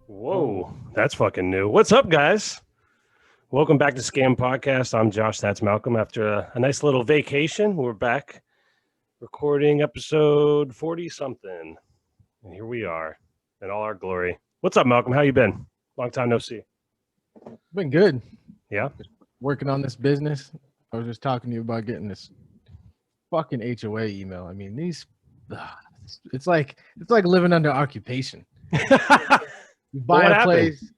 Whoa, that's fucking new. What's up, guys? Welcome back to Scam Podcast. I'm Josh. That's Malcolm. After a nice little vacation, we're back recording episode 40 something. And here we are in all our glory. What's up, Malcolm? How you been? Long time no see. Been good. Yeah. Just working on this business. I was just talking to you about getting this fucking HOA email. I mean, it's like living under occupation. You buy What a happened? place.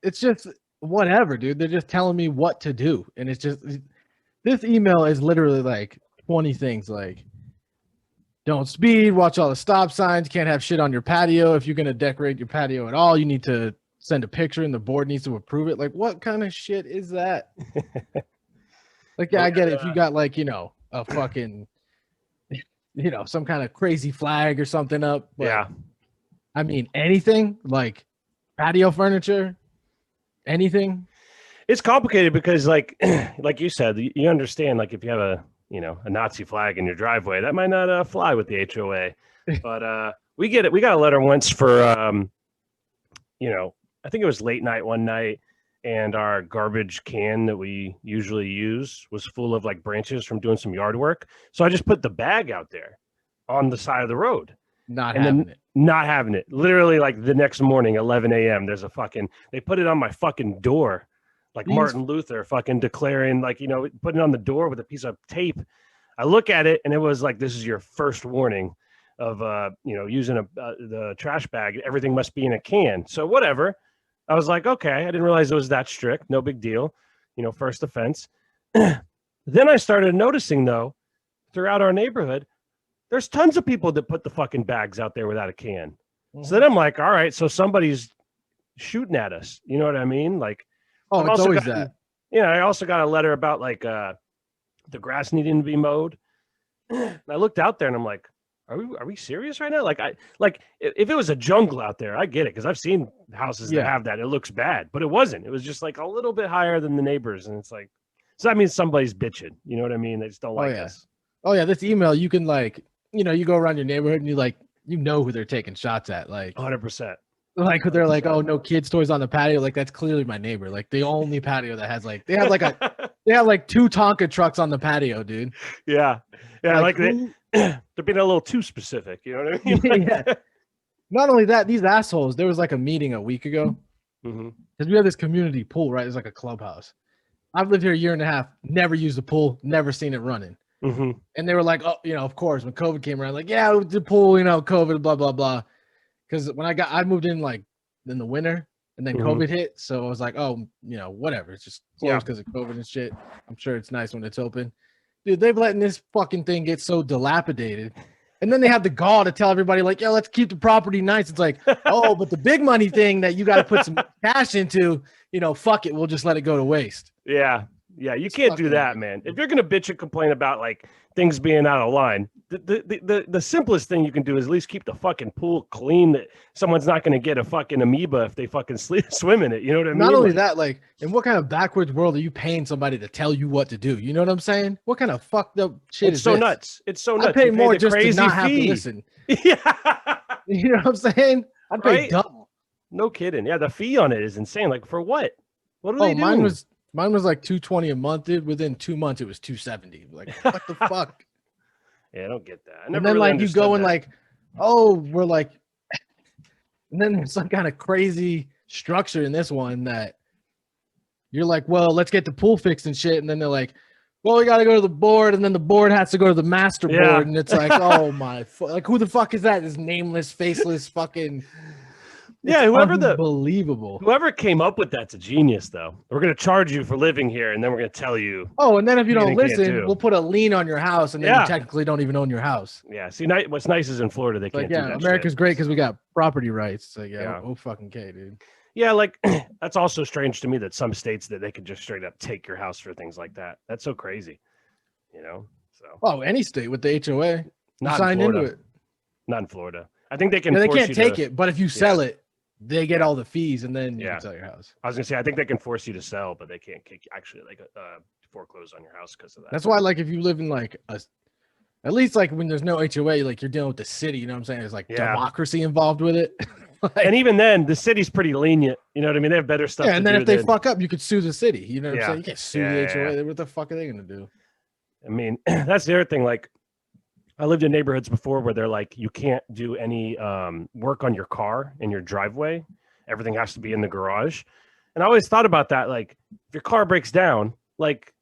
It's just whatever, dude. They're just telling me what to do. And it's just this email is literally like 20 things like don't speed, watch all the stop signs, can't have shit on your patio. If you're gonna decorate your patio at all, you need to send a picture and the board needs to approve it. Like, what kind of shit is that? Like, yeah, I get it. If you got like, a fucking some kind of crazy flag or something up. But, Yeah. I mean, anything like patio furniture, anything. It's complicated because like you said, you understand, like if you have a Nazi flag in your driveway, that might not fly with the HOA. But we get it. We got a letter once for I think it was late night one night, and our garbage can that we usually use was full of like branches from doing some yard work. So I just put the bag out there on the side of the road. Not having it. Not having it. Literally, like the next morning, 11 a.m., they put it on my fucking door, like Martin Luther fucking declaring, like, putting it on the door with a piece of tape. I look at it and it was like, this is your first warning of, using the trash bag. Everything must be in a can. So whatever. I was like, okay, I didn't realize it was that strict. No big deal. First offense. Then I started noticing, though, throughout our neighborhood, there's tons of people that put the fucking bags out there without a can. Mm-hmm. So then I'm like, all right, so somebody's shooting at us. You know what I mean? Like, oh, it's always that. Yeah, I also got a letter about like the grass needing to be mowed. And I looked out there and I'm like, are we serious right now? Like if it was a jungle out there, I get it, because I've seen houses that have that. It looks bad, but it wasn't. It was just like a little bit higher than the neighbors, and it's like, so that means somebody's bitching. You know what I mean? They just don't like us. Oh yeah, this email you can like. You go around your neighborhood and you know who they're taking shots at, like 100%. Like they're like, oh, no kids' toys on the patio. Like that's clearly my neighbor. Like the only patio that has like they have like two Tonka trucks on the patio, dude. Yeah, like they're being a little too specific. You know what I mean? Yeah. Not only that, these assholes. There was like a meeting a week ago because we have this community pool, right? It's like a clubhouse. I've lived here a year and a half, never used the pool, never seen it running. Mm-hmm. And they were like, oh, of course, when COVID came around, like, yeah, the pool, COVID, blah, blah, blah. Because when I moved in like in the winter and then COVID hit. So I was like, oh, whatever. It's just closed because of COVID and shit. I'm sure it's nice when it's open. Dude, they've letting this fucking thing get so dilapidated. And then they have the gall to tell everybody like, yo, let's keep the property nice. It's like, oh, but the big money thing that you got to put some cash into, fuck it. We'll just let it go to waste. Yeah. Yeah, you can't do that, man. If you're gonna bitch and complain about like things being out of line, the simplest thing you can do is at least keep the fucking pool clean. That someone's not gonna get a fucking amoeba if they fucking swim in it. You know what I mean? Not only that, like, in what kind of backwards world are you paying somebody to tell you what to do? You know what I'm saying? What kind of fucked up shit is so this? nuts? It's so nuts. I pay more just to not have to listen. Yeah, you know what I'm saying? I'd pay double. No kidding. Yeah, the fee on it is insane. Like for what? What are they doing? Mine was like $220 a month, dude. Within 2 months, it was $270. Like, what the fuck? Yeah, I don't get that. And then, like, you go and like, oh, we're like, and then there's some kind of crazy structure in this one that you're like, well, let's get the pool fixed and shit. And then they're like, well, we got to go to the board, and then the board has to go to the master board, and it's like, oh my, like, who the fuck is that? This nameless, faceless, fucking. Yeah, unbelievable. Whoever came up with that's a genius, though. We're gonna charge you for living here, and then we're gonna tell you. Oh, and then if you don't listen, we'll put a lien on your house, and then you technically don't even own your house. Yeah. See, what's nice is in Florida they can't do that. America's shit. great because we got property rights. So oh fucking K, dude. Yeah, like that's also strange to me that some states that they could just straight up take your house for things like that. That's so crazy, So. Oh, any state with the HOA, not signed in Florida. into it. Not in Florida. I think they can. They can't take it, but if you sell it. They get all the fees, and then you can sell your house. I was gonna say, I think they can force you to sell, but they can't foreclose on your house because of that. That's why, like, if you live in like at least like when there's no HOA, like you're dealing with the city. You know what I'm saying? There's like democracy involved with it. And even then, the city's pretty lenient. You know what I mean? They have better stuff. Yeah, and to then do if they than, fuck up, you could sue the city. You know what I'm saying? You can't sue the HOA. yeah. What the fuck are they gonna do? I mean, that's the other thing. Like, I lived in neighborhoods before where they're like, you can't do any work on your car in your driveway. Everything has to be in the garage. And I always thought about that. Like, if your car breaks down, like,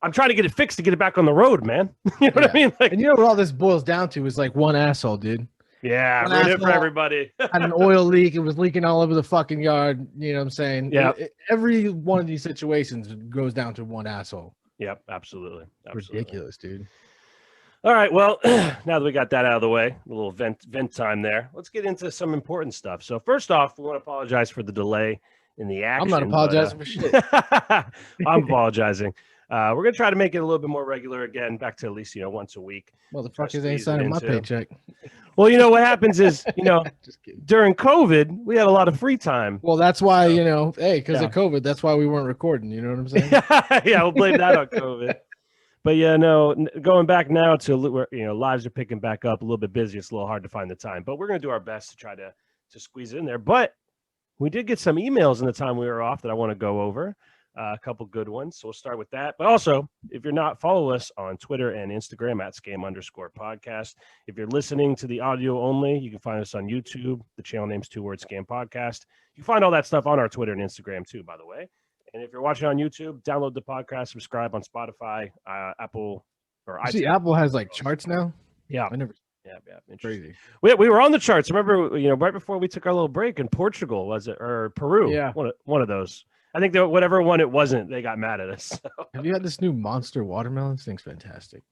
I'm trying to get it fixed to get it back on the road, man. You know what I mean? Like, and you know what all this boils down to is like one asshole, dude. Yeah, ruin it for everybody. Had an oil leak. It was leaking all over the fucking yard. You know what I'm saying? Yeah. Every one of these situations goes down to one asshole. Yep, absolutely. Ridiculous, dude. All right, well, now that we got that out of the way, a little vent time there, let's get into some important stuff. So first off, we want to apologize for the delay in the action. I'm not apologizing for shit. I'm apologizing. We're going to try to make it a little bit more regular again, back to at least, once a week. Motherfuckers ain't signing my paycheck. Well, what happens is, during COVID, we had a lot of free time. Well, that's why, hey, because of COVID, that's why we weren't recording. You know what I'm saying? Yeah, we'll blame that on COVID. But yeah, no, going back now to, lives are picking back up, a little bit busy. It's a little hard to find the time, but we're going to do our best to try to squeeze it in there. But we did get some emails in the time we were off that I want to go over. A couple good ones. So we'll start with that. But also, if you're not, follow us on Twitter and Instagram at @scam_podcast. If you're listening to the audio only, you can find us on YouTube. The channel name's 2-word Scam Podcast. You can find all that stuff on our Twitter and Instagram too, by the way. And if you're watching on YouTube, download the podcast, subscribe on Spotify, Apple, or iTunes. See, Apple has like charts now. Yeah. I never. Yeah. Crazy. We were on the charts. Remember, right before we took our little break in Portugal, was it, or Peru? Yeah. One of those. I think that whatever one it wasn't, they got mad at us. So. Have you had this new monster watermelon? This thing's fantastic.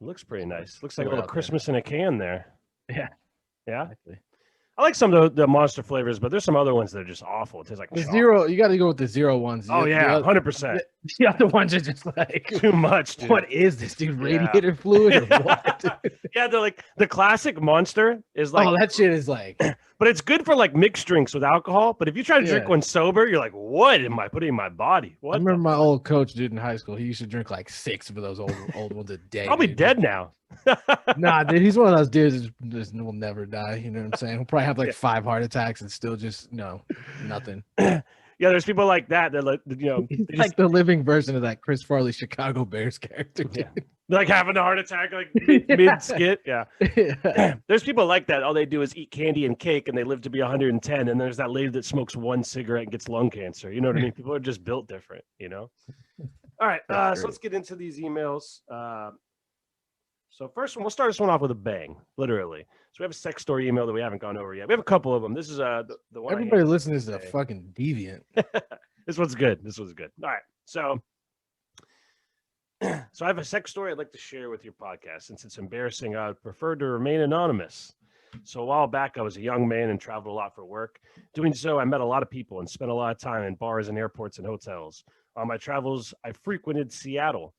It looks pretty nice. Looks like a little Christmas in a can there. Yeah. Yeah. Exactly. I like some of the monster flavors, but there's some other ones that are just awful. It tastes like the zero. You got to go with the zero ones. Oh yeah, 100%. The other ones are just like too much. Dude. What is this, dude? Radiator fluid or what? Yeah, they're like the classic Monster is like. Oh, that shit is like. But it's good for like mixed drinks with alcohol. But if you try to drink one sober, you're like, what am I putting in my body? What? I remember my old coach did in high school. He used to drink like 6 of those old ones a day. Probably dead now. Nah, dude, he's one of those dudes that just will never die. You know what I'm saying? He'll probably have like 5 heart attacks and still just nothing. Yeah, there's people like that. They're like, he's like the living version of that Chris Farley Chicago Bears character. Yeah. Like having a heart attack, like mid skit. Yeah. There's people like that. All they do is eat candy and cake, and they live to be 110. And there's that lady that smokes 1 cigarette and gets lung cancer. You know what I mean? People are just built different. All right. So let's get into these emails. So first one, we'll start this one off with a bang, literally. So we have a sex story email that we haven't gone over yet. We have a couple of them. This is the one. Everybody listening is a fucking deviant. This one's good. All right. So I have a sex story I'd like to share with your podcast. Since it's embarrassing, I would prefer to remain anonymous. So a while back, I was a young man and traveled a lot for work. Doing so, I met a lot of people and spent a lot of time in bars and airports and hotels. On my travels, I frequented Seattle.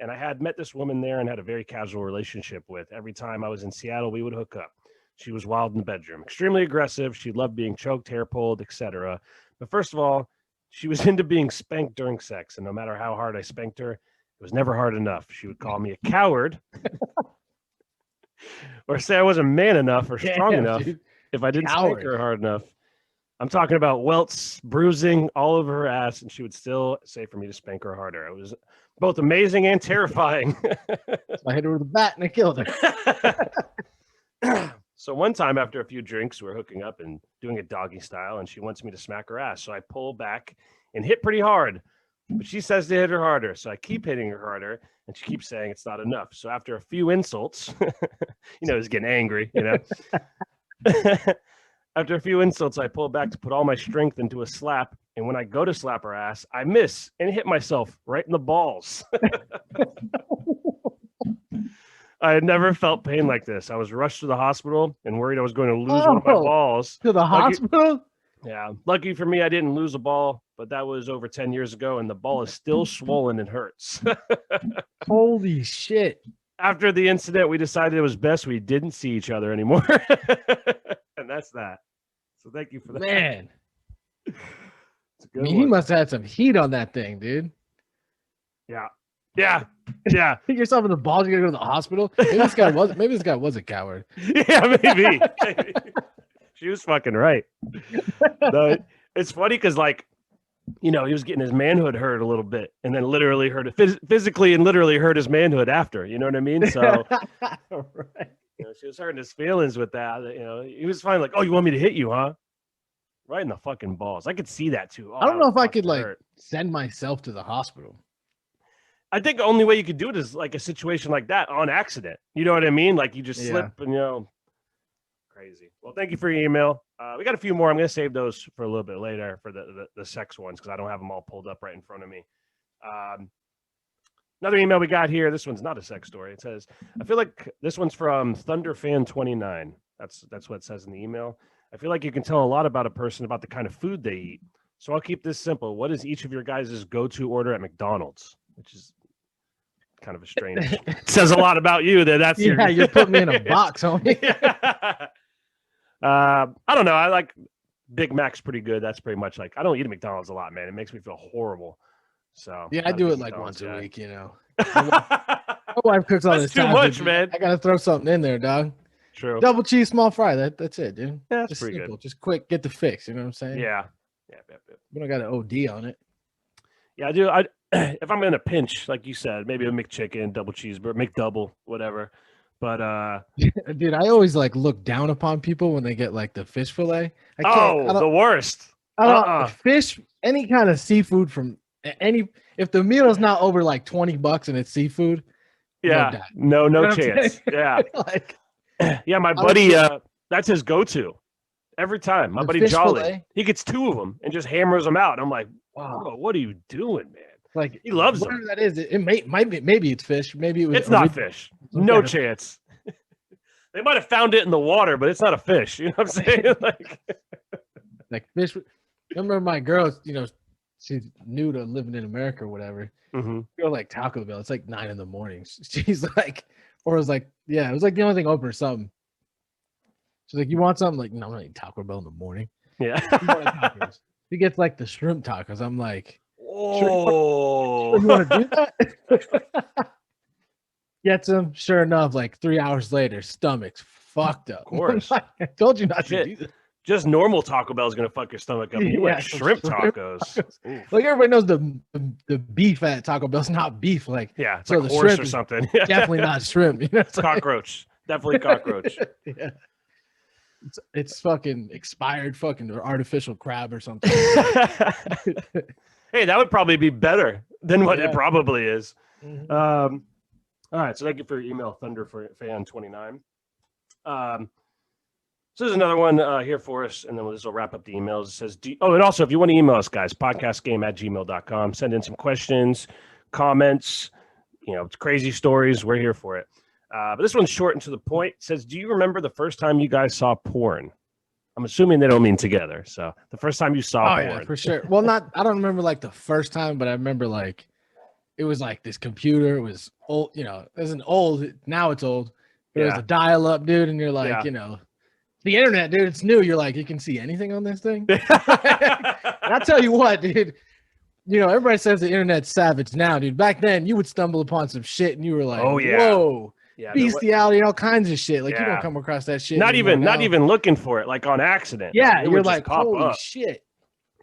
And I had met this woman there and had a very casual relationship with. Every time I was in Seattle, we would hook up. She was wild in the bedroom, extremely aggressive. She loved being choked, hair pulled, etc. But first of all, she was into being spanked during sex. And no matter how hard I spanked her, it was never hard enough. She would call me a coward or say I wasn't man enough or strong enough if I didn't spank her hard enough. I'm talking about welts, bruising all over her ass, and she would still say for me to spank her harder. It was both amazing and terrifying. I hit her with a bat and I killed her. So one time after a few drinks, we were hooking up and doing it doggy style, and she wants me to smack her ass. So I pull back and hit pretty hard. But she says to hit her harder. So I keep hitting her harder, and she keeps saying it's not enough. So after a few insults, he's getting angry, After a few insults, I pull back to put all my strength into a slap. And when I go to slap her ass, I miss and hit myself right in the balls. I had never felt pain like this. I was rushed to the hospital and worried I was going to lose one of my balls. To the hospital? Yeah. Lucky for me, I didn't lose a ball, but that was over 10 years ago, and the ball is still swollen and hurts. Holy shit. After the incident, we decided it was best we didn't see each other anymore. And that's that. So thank you for that. Man. He must have had some heat on that thing, dude. Yeah. Hit yourself in the balls, you gotta go to the hospital. Maybe this guy was a coward. Yeah, maybe. She was fucking right. No, it's funny because, like, he was getting his manhood hurt a little bit, and then literally hurt it physically and literally hurt his manhood after. You know what I mean? So, Right. she was hurting his feelings with that. He was finally like, "Oh, you want me to hit you, huh?" Right in the fucking balls. I could see that too. Oh, I don't know if I could hurt. send myself to the hospital. I think the only way you could do it is like a situation like that on accident. You know what I mean? Like you just slip and crazy. Well, thank you for your email. We got a few more. I'm going to save those for a little bit later for the sex ones because I don't have them all pulled up right in front of me. Another email we got here. This one's not a sex story. It says, I feel like this one's from Thunderfan29. That's what it says in the email. I feel like you can tell a lot about a person about the kind of food they eat. So I'll keep this simple. What is each of your guys' go-to order at McDonald's? Which is kind of a strange. It says a lot about you that that's you're putting me in a box, homie. I don't know. I like Big Mac's pretty good. That's pretty much like I don't eat at McDonald's a lot, man. It makes me feel horrible. So yeah, I do it like once a week. My wife cooks all this. Too much, man. I gotta throw something in there, dog. True. Double cheese, small fry. That's it, dude. Yeah, that's just pretty simple. good. Just quick, get the fix. You know what I'm saying? Yeah. We don't got an OD on it. Yeah, I do. If I'm in a pinch, like you said, maybe a McChicken, double cheeseburger, McDouble, whatever. But dude, I always look down upon people when they get the fish fillet. The worst. I don't fish, any kind of seafood from any. If the meal is not over $20 and it's seafood, yeah, no chance. Yeah, yeah, my buddy, that's his go-to every time. My buddy Jolly, fillet? He gets 2 of them and just hammers them out. And I'm like, wow, what are you doing, man? He loves them. Whatever that is, it maybe it's fish. Maybe it's not fish. No chance. They might have found it in the water, but it's not a fish. You know what I'm saying? like fish. I remember my girl, she's new to living in America or whatever. Mm-hmm. Go Taco Bell. It's 9 a.m. She's like, or it was it was the only thing open or something. She's like, you want something? I'm like, no, I'm not eating Taco Bell in the morning. Yeah. She gets the shrimp tacos. I'm like, oh, you want to do that? Gets them. Sure enough, 3 hours later, stomach's fucked up. Of course. I told you not to do that. Just normal Taco Bell is gonna fuck your stomach up. You want shrimp tacos. Everybody knows the beef at Taco Bell's not beef. Yeah, it's so the horse or something. Definitely not shrimp. It's cockroach. Definitely cockroach. Yeah. It's fucking expired fucking artificial crab or something. Hey, that would probably be better than what it probably is. Mm-hmm. All right, so thank you for your email, Thunderfan29. So there's another one here for us, and then this will wrap up the emails. It says, and also, if you want to email us, guys, podcastgame@gmail.com. Send in some questions, comments, crazy stories. We're here for it. But this one's short and to the point. It says, do you remember the first time you guys saw porn? I'm assuming they don't mean together. So the first time you saw porn. Yeah, for sure. Well, I don't remember the first time, but I remember it was this computer. It was old, it wasn't old. Now it's old. But it was a dial-up, dude. And you're the internet, dude, it's new. You're you can see anything on this thing. And I'll tell you what, dude. Everybody says the internet's savage now, dude. Back then, you would stumble upon some shit and you were like, whoa. Yeah, bestiality, all kinds of shit. You don't come across that shit. Not even looking for it, on accident. Yeah, you're holy shit.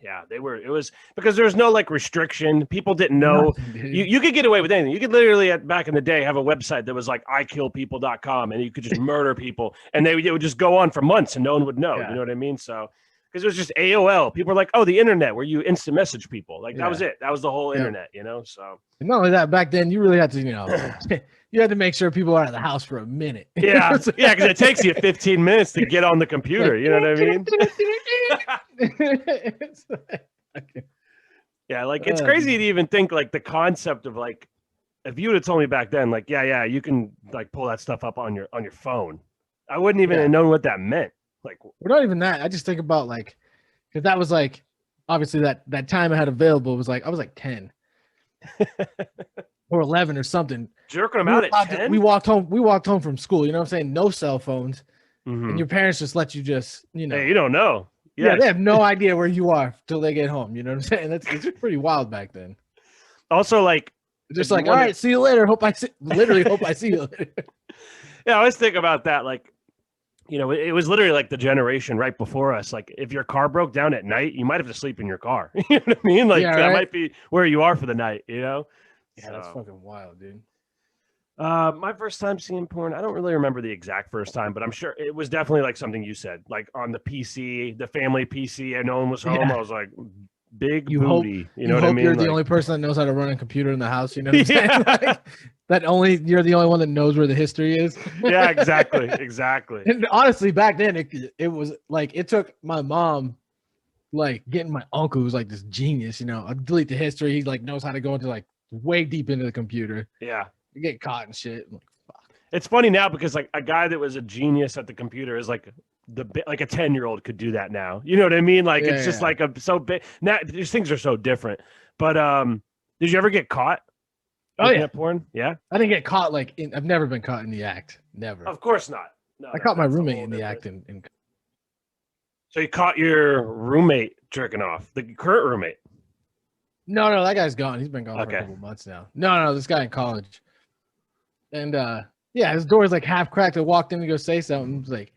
Yeah, it was because there was no restriction. People didn't know. You could get away with anything. You could literally back in the day have a website that was ikillpeople.com and you could just murder people and it would just go on for months and no one would know. Yeah. You know what I mean? So because it was just AOL. People were like, oh, the internet where you instant message people. That was it. That was the whole internet, so. And not only that, back then you really had to, you had to make sure people are out of the house for a minute. Yeah. Because it takes you 15 minutes to get on the computer. You know what I mean? Yeah, it's crazy to even think the concept of if you would have told me back then, you can pull that stuff up on your phone. I wouldn't even have known what that meant. Well, not even that. I just think about because that was obviously that time I had available was I was 10 or 11 or something. Jerking them out at 10? We walked home from school. You know what I'm saying? No cell phones. Mm-hmm. And your parents just let you hey, you don't know. Yes. Yeah, they have no idea where you are till they get home. You know what I'm saying? It's pretty wild back then. Also, just all right, see you later. Hope I see you later. Yeah, I always think about that. you know, it was literally like the generation right before us. Like, if your car broke down at night, you might have to sleep in your car. You know what I mean? Like, Yeah, that right? might be where you are for the night, you know? Yeah, that's So, fucking wild, dude. my first time seeing porn, I don't really remember the exact first time, but I'm sure it was definitely like something you said, like on the PC, the family PC, and no one was home. Yeah. I was like, big You hope booty. You you know what I hope you're mean? the Like, only person that knows how to run a computer in the house. You know what I'm saying? yeah, Like, that only you're the only one that knows where the history is. yeah, exactly, exactly. And honestly, back then it was like it took my mom like getting my uncle who's like this genius. You know, I'll delete the history. He like knows how to go into like way deep into the computer. Yeah. You get caught and shit. I'm like, fuck. It's funny now because like a guy that was a genius at the computer is like like a 10-year-old could do that now. You know what I mean? Like Yeah, it's just yeah. like a so big now these things are so different. But did you ever get caught Oh looking yeah. at porn? Yeah. I didn't get caught I've never been caught in the act. Never. Of course not. No, I caught my that's a roommate whole in the different. act in So you caught your roommate jerking off, the current roommate. No, that guy's gone. He's been gone for Okay. a couple months now. No, this guy in college. And yeah, his door's like half cracked. I walked in to go say something. He's like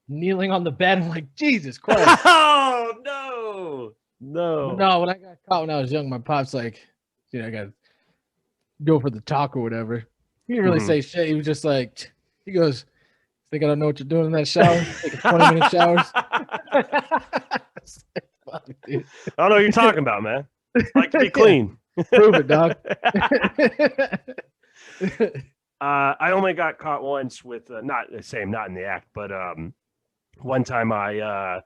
kneeling on the bed. I'm like, Jesus Christ. Oh no. No. No, when I got caught when I was young, my pop's like, you know, I gotta go for the talk or whatever. He didn't really Mhm. say shit. He was just like, he goes, think I don't know what you're doing in that shower? Taking 20-minute showers. Fuck, dude. I don't know what you're talking about, man. I like to be Yeah, clean. prove it, dog. I only got caught once with not the same, not in the act, but one time my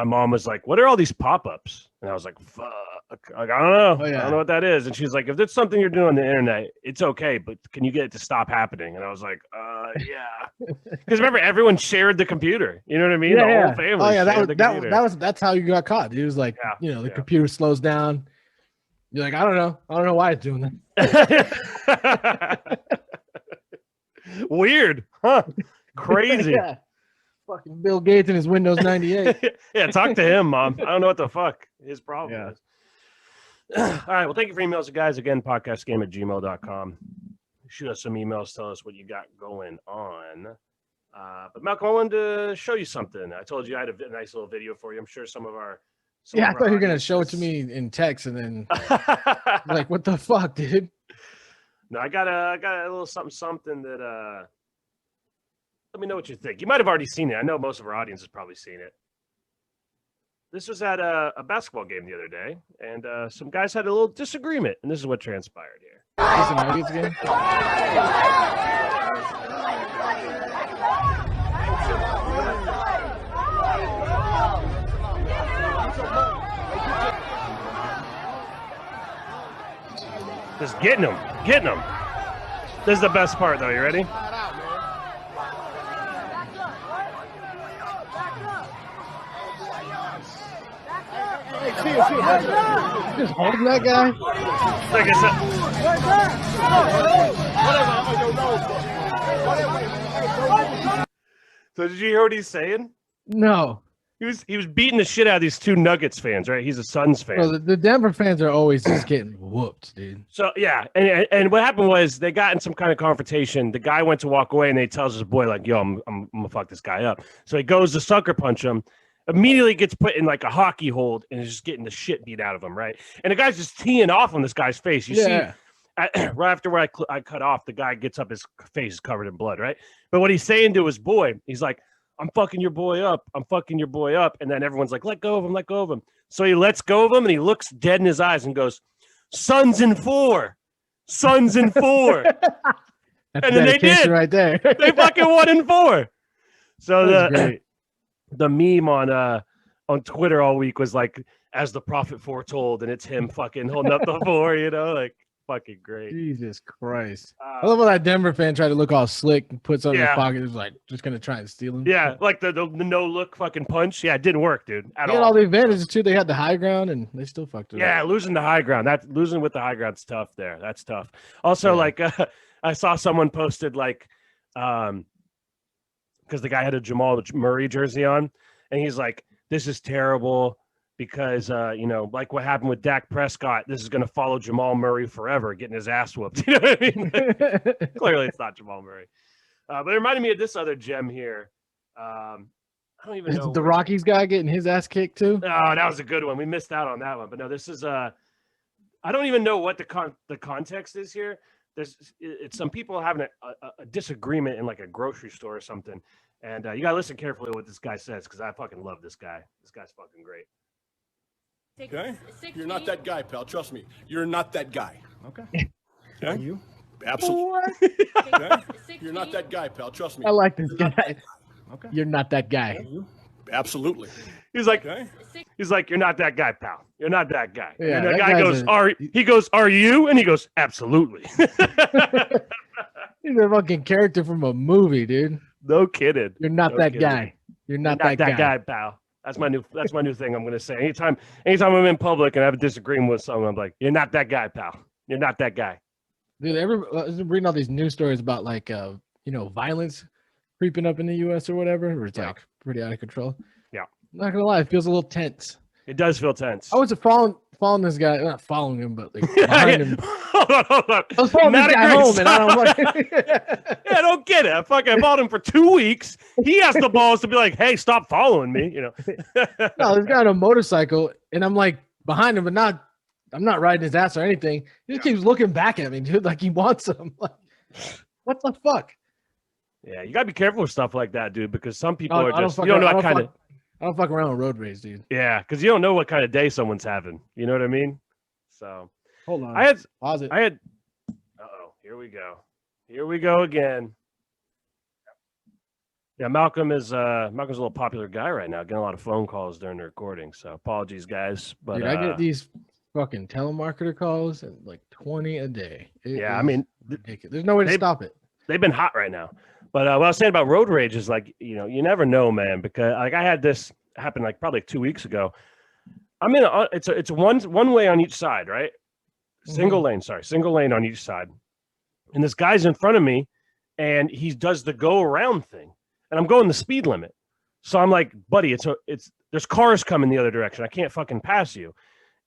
mom was like, "What are all these pop-ups?" And I was like, "Fuck, like, I don't know, Oh, I yeah. don't know what that is." And she's like, "If it's something you're doing on the internet, it's okay, but can you get it to stop happening?" And I was like, "Yeah," because remember everyone shared the computer. You know what I mean? The whole family. Oh yeah, shared the computer. that's how you got caught. He was like, Yeah, you know, the yeah. computer slows down. You're like, I don't know why it's doing that. Weird, huh? Crazy. Yeah. Fucking Bill Gates and his Windows 98. Yeah, talk to him, Mom. I don't know what the fuck his problem Yeah. is. All right. Well, thank you for emails, guys. Again, podcastgame@gmail.com. Shoot us some emails. Tell us what you got going on. But Malcolm, I wanted to show you something. I told you I had a nice little video for you. I'm sure some of our Yeah, I thought you were gonna show it to me in text and then like, what the fuck, dude? No, I got a little something that let me know what you think. You might have already seen it. I know most of our audience has probably seen it. This was at a basketball game the other day, and some guys had a little disagreement, and this is what transpired here. Is this a Nuggets game? Just getting them. This is the best part, though. You ready? Just holding that guy? Like I said. So did you hear what he's saying? No. He was beating the shit out of these two Nuggets fans, right? He's a Suns fan. Bro, the Denver fans are always just getting whooped, dude. So yeah, and what happened was they got in some kind of confrontation. The guy went to walk away, and he tells his boy like, "Yo, I'm gonna fuck this guy up." So he goes to sucker punch him. Immediately gets put in like a hockey hold and is just getting the shit beat out of him, right? And the guy's just teeing off on this guy's face. You see, right after where I cut off, the guy gets up, his face is covered in blood, right? But what he's saying to his boy, he's like, "I'm fucking your boy up. I'm fucking your boy up." And then everyone's like, "Let go of him, let go of him." So he lets go of him and he looks dead in his eyes and goes, "Suns in 4. Suns in 4." That's And then they dedication did. right there. They fucking won in 4. So That's great. the meme on Twitter all week was like, "As the prophet foretold," and it's him fucking holding up the 4, you know, like fucking great. Jesus Christ. I love how that Denver fan tried to look all slick and put something in Yeah. his pocket. It was like, just going to try and steal him. Yeah, like the no look fucking punch. Yeah, it didn't work, dude, at They had all. all the advantages, too. They had the high ground, and they still fucked it Yeah, up. losing the high ground. Losing with the high ground's tough there. That's tough. Also, Yeah. like I saw someone posted like because the guy had a Jamal Murray jersey on, and he's like, "This is terrible because you know, like what happened with Dak Prescott, this is going to follow Jamal Murray forever, getting his ass whooped." You know what I mean? Clearly, it's not Jamal Murray. But it reminded me of this other gem here. I don't even know. The Rockies guy getting his ass kicked too. Oh, that was a good one. We missed out on that one. But no, this is I don't even know what the context is here. It's some people having a disagreement in like a grocery store or something, and you gotta listen carefully to what this guy says because I fucking love this guy. This guy's fucking great. Okay, you're not that guy, pal. Trust me, you're not that guy. Okay. Are you? Absolutely. Okay? You're not that guy, pal. Trust me. I like this guy. Okay. You're not that guy. Are you? Absolutely. He's like, Okay. he's like, you're not that guy, pal. You're not that guy. Yeah, and the that guy guy's goes, he goes, are you? And he goes, absolutely. He's a fucking character from a movie, dude. No kidding. You're not No that kidding. guy. You're not that guy. pal. That's my new thing I'm gonna say. Anytime I'm in public and I have a disagreement with someone, I'm like, you're not that guy, pal. You're not that guy. Dude, I was reading all these news stories about like violence creeping up in the US or whatever, where it's like pretty out of control. Yeah. I'm not gonna lie, it feels a little tense. It does feel tense. I was following this guy, not following him, but like behind him. Hold on. I was following Not this a guy great home, and I don't like. Yeah, I don't get it. I followed him for 2 weeks. He has the balls to be like, hey, stop following me. You know. No, this guy on a motorcycle, and I'm like behind him, but I'm not riding his ass or anything. He just keeps looking back at me, dude, like he wants him. Like, what the fuck? Yeah, you gotta be careful with stuff like that, dude, because some people I are don't just fuck you don't know around- what kind of I don't fuck around with road rage, dude. yeah, because you don't know what kind of day someone's having. You know what I mean? So Hold on. Pause it. I had here we go. Here we go again. Yeah, Malcolm's a little popular guy right now, getting a lot of phone calls during the recording. So apologies, guys. But Dude, I get these fucking telemarketer calls and like 20 a day. I mean, ridiculous. There's no way to stop it. They've been hot right now. But what I was saying about road rage is like, you never know, man, because like I had this happen like probably 2 weeks ago. I'm in it's one way on each side, right? Single lane on each side. And this guy's in front of me and he does the go around thing. And I'm going the speed limit. So I'm like, buddy, there's cars coming the other direction. I can't fucking pass you.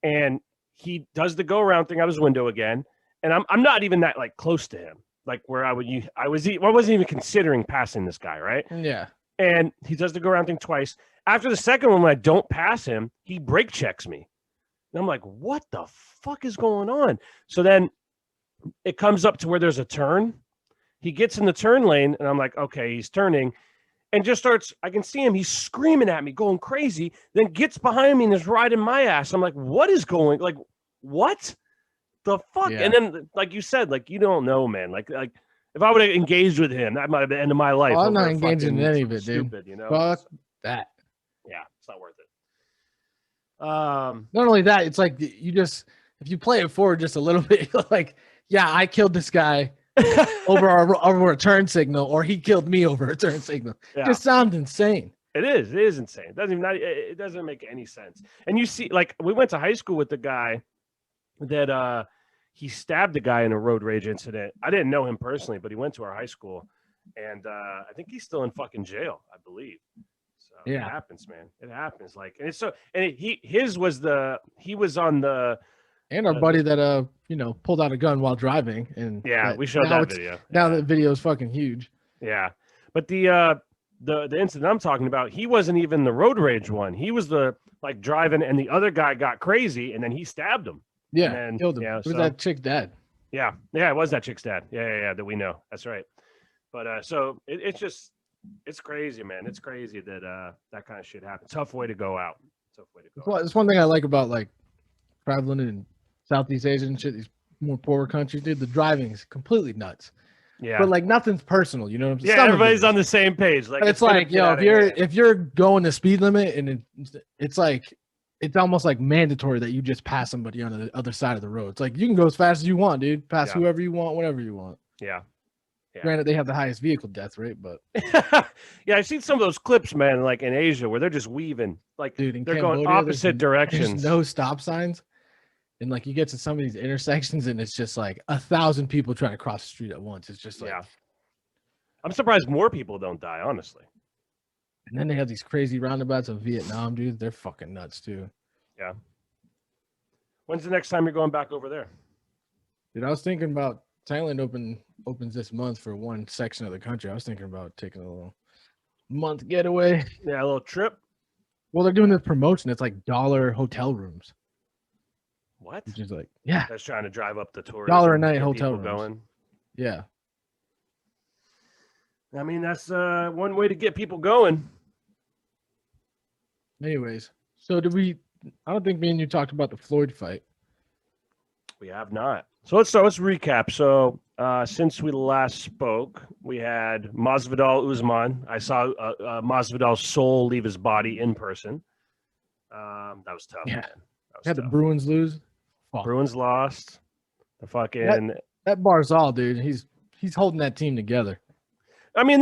And he does the go around thing out his window again. And I'm not even that like close to him. Like where I wasn't even considering passing this guy, right? Yeah. And he does the go around thing twice. After the second one, when I don't pass him, he brake checks me. And I'm like, what the fuck is going on? So then it comes up to where there's a turn. He gets in the turn lane, and I'm like, okay, he's turning. And just starts, I can see him, he's screaming at me, going crazy, then gets behind me and is riding my ass. I'm like, what is going, like, what? The fuck? Yeah. And then, like you said, like, you don't know, man. Like if I would have engaged with him, that might have been the end of my life. I'm not engaging in any of it, dude. Stupid, you know? Fuck that. Yeah, it's not worth it. Not only that, it's like if you play it forward just a little bit, like, yeah, I killed this guy over a turn signal, or he killed me over a turn signal. Yeah. Just sounds insane. It is insane. It doesn't make any sense. And you see, like, we went to high school with the guy that he stabbed a guy in a road rage incident. I didn't know him personally, but he went to our high school, and I think he's still in fucking jail, I believe. So Yeah. it happens, man. It happens. Like, and it's so, and he was on the. And our buddy that pulled out a gun while driving, and Yeah, we showed that video. Now that video is fucking huge. Yeah, but the incident I'm talking about, he wasn't even the road rage one. He was the like driving, and the other guy got crazy, and then he stabbed him. Yeah, And, killed him. yeah, It was so- that chick's dad. Yeah, it was that chick's dad. Yeah, that we know. That's right. But so it's crazy, man. It's crazy that that kind of shit happens. Tough way to go out. It's one thing I like about like traveling in Southeast Asia and shit, these more poorer countries, dude. The driving is completely nuts. Yeah, But like nothing's personal, you know what I'm saying? yeah. Some of it Everybody's is. on the same page. Like But it's gonna like, get yo, outta if you're going the speed limit, and it's like it's almost like mandatory that you just pass somebody on the other side of the road. It's like you can go as fast as you want, dude. Pass Yeah. whoever you want, whatever you want. Yeah. Yeah. Granted, they have the highest vehicle death rate, but Yeah, I've seen some of those clips, man, like in Asia, where they're just weaving, like dude, in they're Cambodia, going opposite directions. There's no stop signs, and like you get to some of these intersections, and it's just like 1,000 people trying to cross the street at once. It's just like, Yeah. I'm surprised more people don't die, honestly. and then they have these crazy roundabouts of Vietnam, dude. They're fucking nuts too. Yeah. When's the next time you're going back over there? Dude, I was thinking about Thailand opens this month for one section of the country. I was thinking about taking a little month getaway. Yeah, a little trip. Well, they're doing this promotion. It's like $1 hotel rooms. What? Which is like, yeah. That's trying to drive up the tourism. $1 a night get hotel people rooms. going. Yeah. I mean, that's one way to get people going. Anyways, so I don't think me and you talked about the Floyd fight. We have not. So let's recap. So since we last spoke, we had Masvidal Usman. I saw Masvidal's soul leave his body in person. That was tough. Yeah. Man. That was Had the tough. Bruins lose. Fuck. Bruins lost. The fucking that Barzal, dude. He's holding that team together. I mean,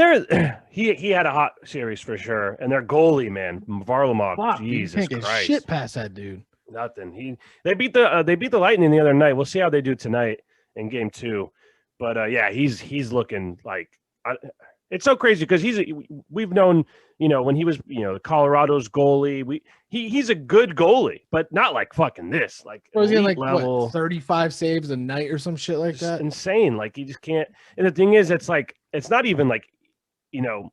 he had a hot series for sure, and their goalie, man, Varlamov. Fuck, Jesus you can't Christ, get shit past that dude. Nothing. They beat the Lightning the other night. We'll see how they do tonight in Game 2. But yeah, he's looking like it's so crazy because we've known, you know, when he was, you know, Colorado's goalie. He's a good goalie, but not like fucking this. Like was he like level, what, 35 saves a night or some shit like that? Insane. Like he just can't. And the thing is, it's like it's not even like, you know.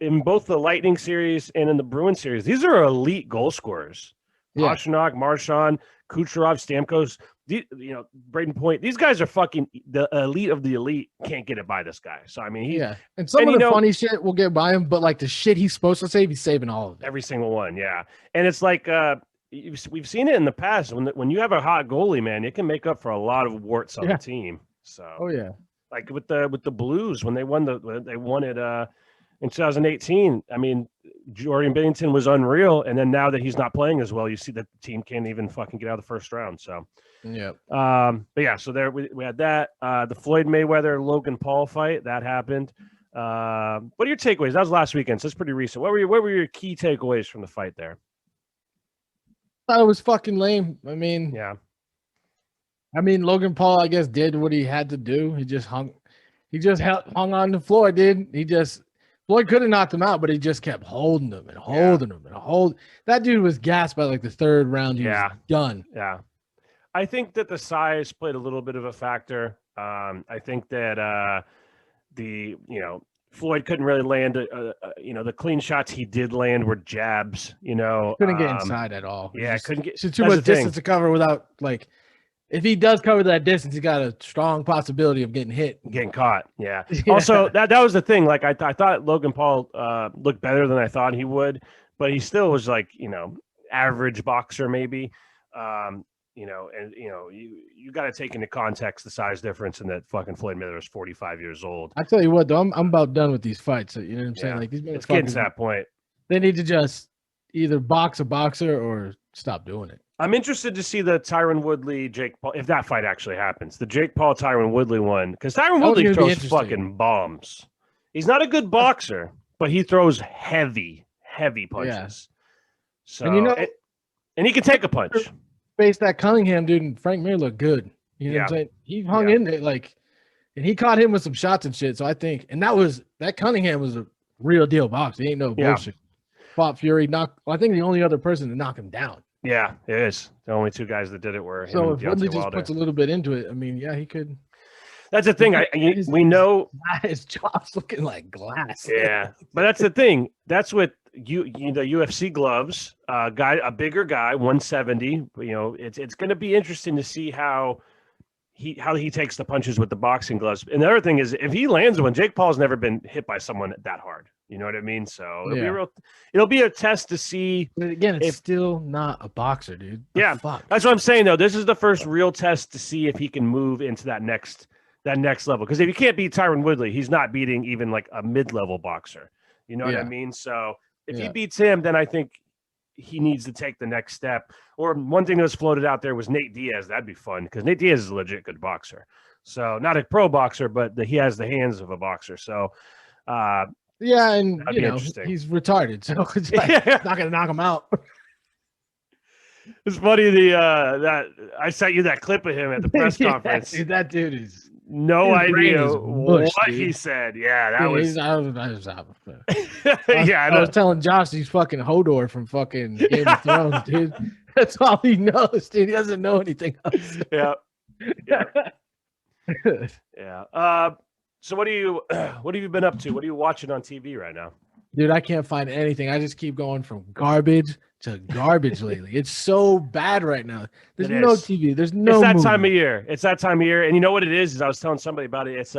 In both the Lightning series and in the Bruins series, these are elite goal scorers. Yeah. Pastrnak, Marchand, Kucherov, Stamkos, you know, Braden Point. These guys are fucking the elite of the elite. Can't get it by this guy. So I mean, and some of the funny shit will get by him, but like the shit he's supposed to save, he's saving all of it. Every single one, yeah. And it's like we've seen it in the past when you have a hot goalie, man, it can make up for a lot of warts on the team. So like with the Blues when they won it. In 2018, I mean, Jordan Binnington was unreal, and then now that he's not playing as well, you see that the team can't even fucking get out of the first round. So, but yeah, so there we had that. The Floyd Mayweather Logan Paul fight that happened. What are your takeaways? That was last weekend, so it's pretty recent. What were your key takeaways from the fight there? I thought it was fucking lame. I mean, Logan Paul, I guess, did what he had to do. He just hung on the floor, dude. Floyd could have knocked him out, but he just kept holding him and holding him and holding. That dude was gassed by like the third round. He was done. Yeah. I think that the size played a little bit of a factor. I think that Floyd couldn't really land. The clean shots he did land were jabs. You know, couldn't get inside at all. Yeah, couldn't get too much distance to cover without like. If he does cover that distance, he got a strong possibility of getting hit, getting caught. Yeah. Also, that was the thing. Like I thought Logan Paul looked better than I thought he would, but he still was like, you know, average boxer maybe. You got to take into context the size difference, and that fucking Floyd Mayweather is 45 years old. I tell you what, though, I'm about done with these fights. You know what I'm saying? Like it's getting to that point. They need to just either box a boxer or stop doing it. I'm interested to see the Tyron Woodley, Jake Paul, if that fight actually happens. The Jake Paul, Tyron Woodley one. Because Tyron Woodley throws fucking bombs. He's not a good boxer, but he throws heavy punches. Yeah. So, and he can take a punch. Face that Cunningham dude, and Frank Mir looked good. You know what I'm saying? He hung in there, like, and he caught him with some shots and shit. So I think, and that Cunningham was a real deal boxer. He ain't no bullshit. Fought Fury, I think the only other person to knock him down. Yeah, it is. The only two guys that did it were him so and if Woodley just puts a little bit into it, I mean, yeah, he could. That's the thing. We know his job's looking like glass. Yeah, but that's the thing. That's what the UFC gloves. A bigger guy, 170. You know, it's going to be interesting to see how he takes the punches with the boxing gloves. And the other thing is, if he lands one, Jake Paul's never been hit by someone that hard. You know what I mean? So it'll be a test to see. But again, it's still not a boxer, dude. That's what I'm saying though. This is the first real test to see if he can move into that next level. Because if you can't beat Tyron Woodley, he's not beating even like a mid-level boxer. You know what I mean? So if he beats him, then I think he needs to take the next step. Or one thing that was floated out there was Nate Diaz. That'd be fun because Nate Diaz is a legit good boxer. So not a pro boxer, but he has the hands of a boxer. So yeah, and he's retarded, so it's like, not gonna knock him out. It's funny that I sent you that clip of him at the press conference. Dude, that dude is no idea what he said. Yeah, that was. I was telling Josh he's fucking Hodor from fucking Game of Thrones, dude. That's all he knows, dude. He doesn't know anything else. Yeah. So what do you what have you been up to? What are you watching on TV right now? Dude, I can't find anything. I just keep going from garbage to garbage lately. It's so bad right now. There's It no is. TV. There's It's no that movie. time of year. It's that time of year. And you know what it is I was telling somebody about it. It's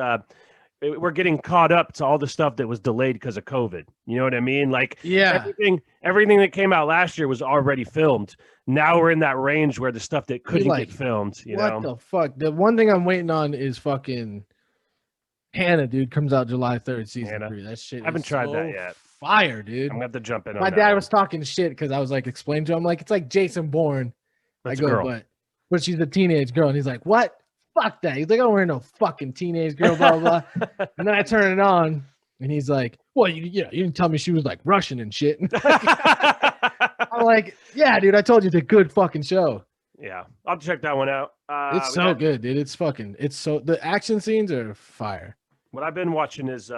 we're getting caught up to all the stuff that was delayed because of COVID. You know what I mean? Like Yeah. everything that came out last year was already filmed. Now we're in that range where the stuff that couldn't like, get filmed, you What know? the fuck? The one thing I'm waiting on is fucking Hannah, dude. Comes out July 3rd, season Hannah. 3. That shit I haven't is tried so that yet. fire, dude. I'm gonna have to jump in on My that dad one. was talking shit because I was like explaining to him, like, it's like Jason Bourne. That's I go, a girl. but she's a teenage girl. And he's like, what? Fuck that. He's like, I don't wear no fucking teenage girl, blah, blah, blah. And then I turn it on and he's like, well, you didn't tell me she was like Russian and shit. I'm like, yeah, dude, I told you it's a good fucking show. Yeah, I'll check that one out. It's so good, dude. The action scenes are fire. What I've been watching is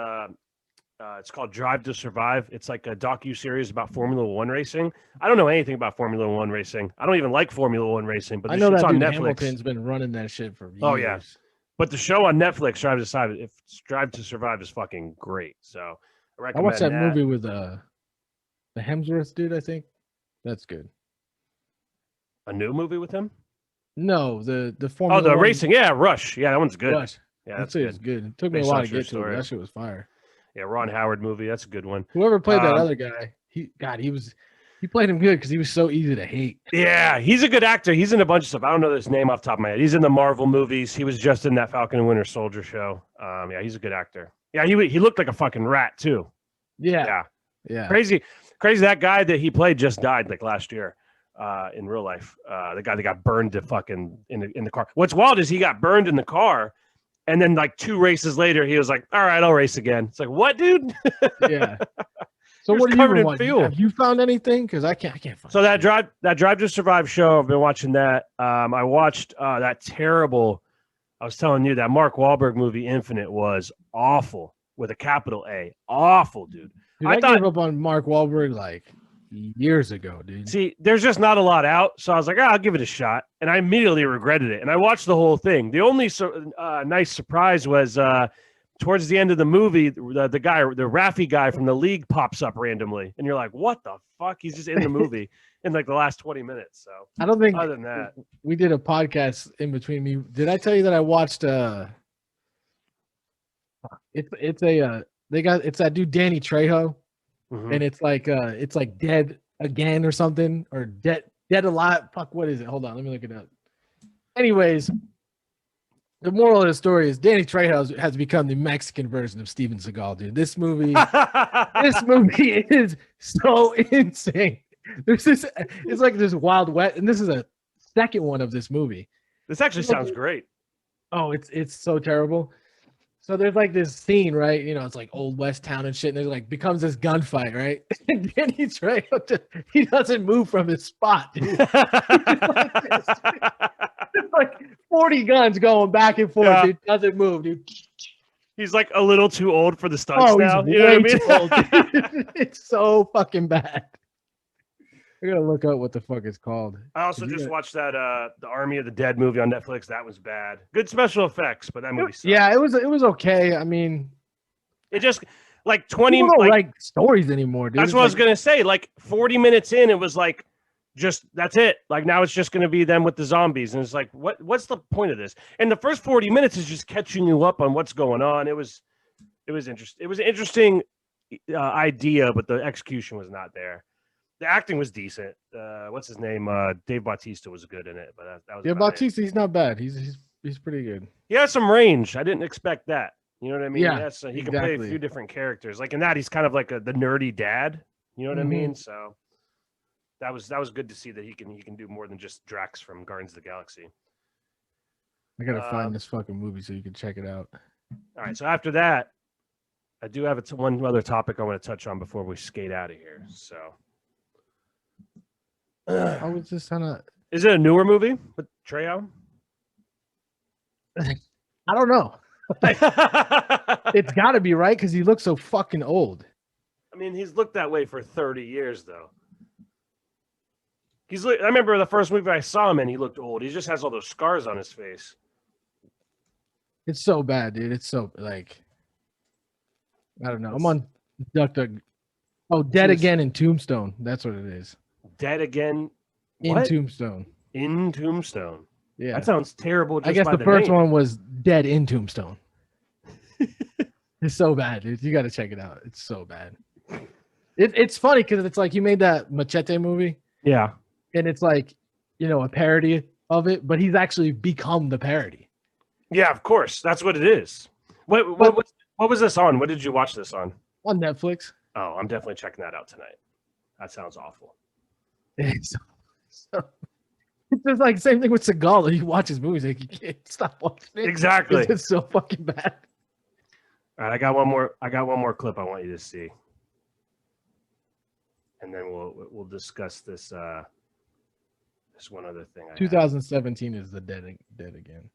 it's called Drive to Survive. It's like a docu-series about Formula One racing. I don't know anything about Formula One racing. I don't even like Formula One racing, but I know it's that on dude Netflix. Hamilton's been running that shit for years. Oh yeah, but the show on Netflix, Drive to Survive, is fucking great. So I I recommend watched that movie with the Hemsworth dude. I think that's good. A new movie with him? No, the Formula. Oh, the One racing. Yeah, Rush. Yeah, that one's good. Rush. Yeah, That that's shit is good. good. It took me Based a while on to true get to it. story. That shit was fire. Yeah, Ron Howard movie. That's a good one. Whoever played that other guy, he played him good because he was so easy to hate. Yeah, he's a good actor. He's in a bunch of stuff. I don't know his name off the top of my head. He's in the Marvel movies. He was just in that Falcon and Winter Soldier show. Yeah, he's a good actor. Yeah, he looked like a fucking rat too. Yeah. Crazy. That guy that he played just died like last year in real life. The guy that got burned to fucking in the car. What's wild is he got burned in the car, and then like 2 races later, he was like, "All right, I'll race again." It's like, what, dude? Yeah. So He was what are covered you in watching? fuel. Have you found anything? Because I can't find. So that Drive to Survive show, I've been watching that. I watched that terrible. I was telling you that Mark Wahlberg movie Infinite was awful with a capital A. Awful, dude. Dude, I gave up on Mark Wahlberg like years ago, dude. See, there's just not a lot out, so I was like, I'll give it a shot, and I immediately regretted it. And I watched the whole thing. The only nice surprise was towards the end of the movie, the Raffi guy from the league pops up randomly, and you're like, what the fuck? He's just in the movie in like the last 20 minutes. So I don't think other than that, we did a podcast in between me. Did I tell you that I watched it's that dude Danny Trejo, and it's like Dead Again or something, or Dead Alive. Fuck, what is it? Hold on, let me look it up. Anyways, the moral of the story is Danny Trejo has become the Mexican version of Steven Seagal, dude. This movie is so insane. It's like this Wild West, and this is a second one of this movie. This actually sounds great. Oh, it's so terrible. So there's like this scene, right? You know, it's like old West town and shit. And there's like becomes this gunfight, right? And Danny Trejo, he doesn't move from his spot, dude. It's like 40 guns going back and forth, dude. Doesn't move, dude. He's like a little too old for the stunts now. He's You know way what I mean? too old. It's so fucking bad. I gotta look up what the fuck it's called. I also just watched that the Army of the Dead movie on Netflix. That was bad. Good special effects, but that movie sucked. Yeah, it was okay. I mean, it just like 20 people don't like stories anymore, dude. That's what I was gonna say. Like 40 minutes in, it was like just that's it. Like now it's just gonna be them with the zombies, and it's like what's the point of this? And the first 40 minutes is just catching you up on what's going on. It was interesting. It was an interesting idea, but the execution was not there. The acting was decent. What's his name? Dave Bautista was good in it, but that was Bautista. He's not bad. He's pretty good. He has some range. I didn't expect that. You know what I mean? Yeah, he can play a few different characters. Like in that, he's kind of like the nerdy dad. You know what I mean? So that was good to see that he can do more than just Drax from Guardians of the Galaxy. I gotta find this fucking movie so you can check it out. All right. So after that, I do have one other topic I want to touch on before we skate out of here. So. I was just trying to. Is it a newer movie with Trejo? I don't know. It's got to be right because he looks so fucking old. I mean, he's looked that way for 30 years, though. I remember the first movie I saw him in, he looked old. He just has all those scars on his face. It's so bad, dude. It's so like. I don't know. I'm on DuckDuck. Oh, Dead Again in Tombstone. That's what it is. Dead Again in Tombstone. In Tombstone. Yeah, that sounds terrible. Just I guess by the first name. one was Dead in Tombstone. It's so bad, dude. You got to check it out. It's so bad. It's funny because it's like you made that Machete movie. Yeah, and it's like, you know, a parody of it, but he's actually become the parody. Yeah, of course. That's what it is. What was this on? What did you watch this on? On Netflix. Oh, I'm definitely checking that out tonight. That sounds awful. It's just like same thing with Seagal. He watches movies like you can't stop watching it. Exactly. It's so fucking bad. All right, I got one more clip I want you to see, and then we'll discuss this. This one other thing. 2017 is the Dead Again.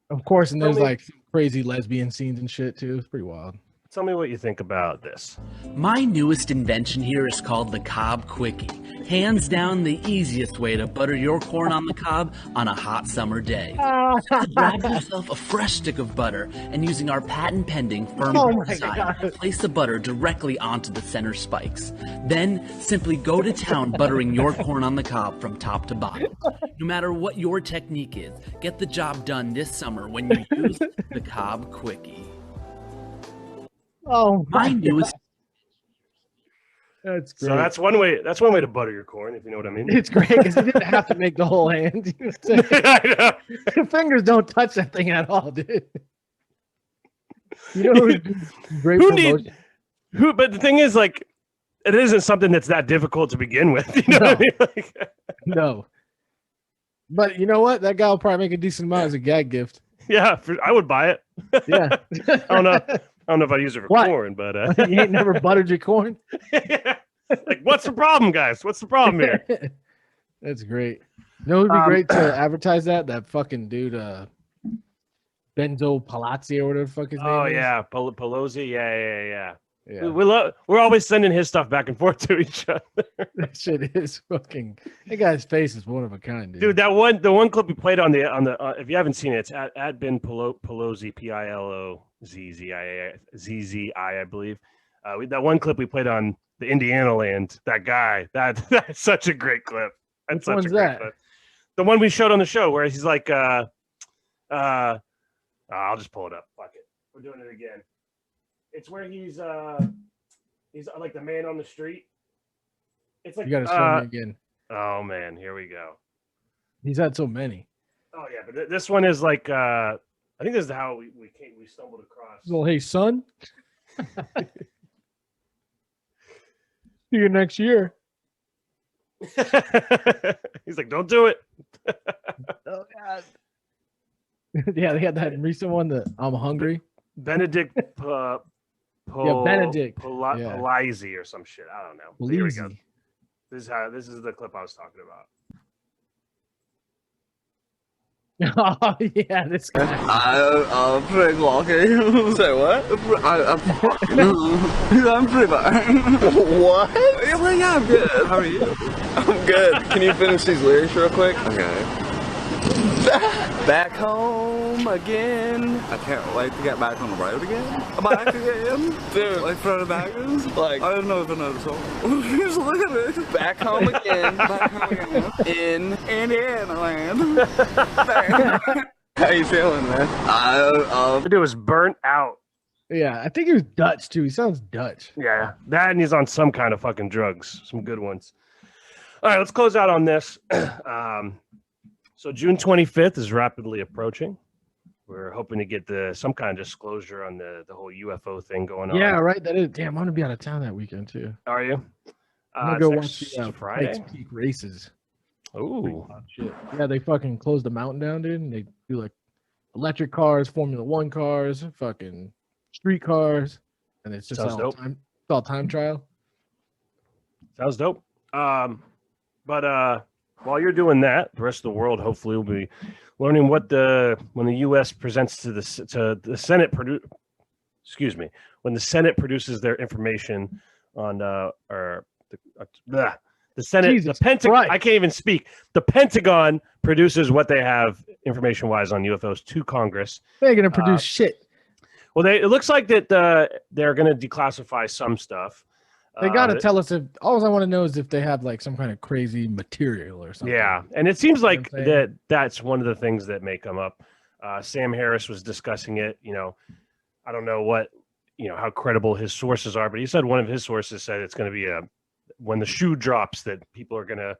Of course, and there's like crazy lesbian scenes and shit too. It's pretty wild. Tell me what you think about this. My newest invention here is called the Cobb Quickie. Hands down the easiest way to butter your corn on the cob on a hot summer day. Grab yourself a fresh stick of butter and using our patent-pending firm design, place the butter directly onto the center spikes. Then simply go to town buttering your corn on the cob from top to bottom. No matter what your technique is, get the job done this summer when you use the Cobb Quickie. Oh my newest. That's great. So that's one way. That's one way to butter your corn, if you know what I mean. It's great because you didn't have to make the whole hand. You know I know. Your fingers don't touch that thing at all, dude. You know who's great promotion? But the thing is, like, it isn't something that's that difficult to begin with. You know what I mean? Like, no. But you know what? That guy will probably make a decent amount as a gag gift. Yeah, I would buy it. Yeah. I don't know if I use it for corn, but you ain't never buttered your corn. Like, what's the problem, guys? What's the problem here? That's great. You know, it'd be great to advertise that fucking dude, Benzo Palazzi or whatever the fuck his name is. Oh yeah, Pelosi. Yeah. Yeah. We're always sending his stuff back and forth to each other. That shit is fucking. That guy's face is one of a kind, dude. Dude, the one clip we played on the if you haven't seen it, it's at Ben Pelosi, PILOZZI, I believe. That one clip we played on the Indiana land. That guy, that's such a great clip. That's such a great clip. The one we showed on the show where he's like, I'll just pull it up. Fuck it, we're doing it again. It's where he's like the man on the street. It's like you gotta show me again. Oh man, here we go. He's had so many. Oh yeah, but this one is like I think this is how we stumbled across. Well, hey son, see you next year. He's like, don't do it. Oh god. Yeah, they had that recent one that I'm hungry. Benedict Benedict Palazzi or some shit. I don't know. So here we go. This is the clip I was talking about. Oh yeah, this guy. I'm pretty walking. Say what? I'm pretty bad. What? Yeah, I'm good. How are you? I'm good. Can you finish these lyrics real quick? Okay. Back home again. I can't wait to get back on the road again. Back again. Dude, like front of backers. Like, I don't know if I know the song. Just look at it. Back home again. Back home again. In Indiana land. How you feeling, man? The dude was burnt out. Yeah, I think he was Dutch too. He sounds Dutch. Yeah, that and he's on some kind of fucking drugs. Some good ones. All right, let's close out on this. So June 25th is rapidly approaching. We're hoping to get some kind of disclosure on the whole UFO thing going on. Yeah, right. That is. Damn, I'm gonna be out of town that weekend too. Are you? I'm gonna go watch the Friday Pikes Peak races. Oh shit! Yeah, they fucking closed the mountain down, dude. And they do like electric cars, Formula One cars, fucking street cars, and it's just all time. It's all time trial. Sounds dope. But while you're doing that, the rest of the world hopefully will be learning when the U.S. presents to the Senate when the Senate produces their information on the Senate, Jesus the Pentagon. Christ. I can't even speak. The Pentagon produces what they have information wise on UFOs to Congress. They're gonna produce shit. Well, it looks like that they're going to declassify some stuff. They got to tell us if all I want to know is if they have like some kind of crazy material or something. Yeah, and it seems like that's one of the things that may come up. Sam Harris was discussing it. I don't know what how credible his sources are, but he said one of his sources said it's going to be when the shoe drops that people are going to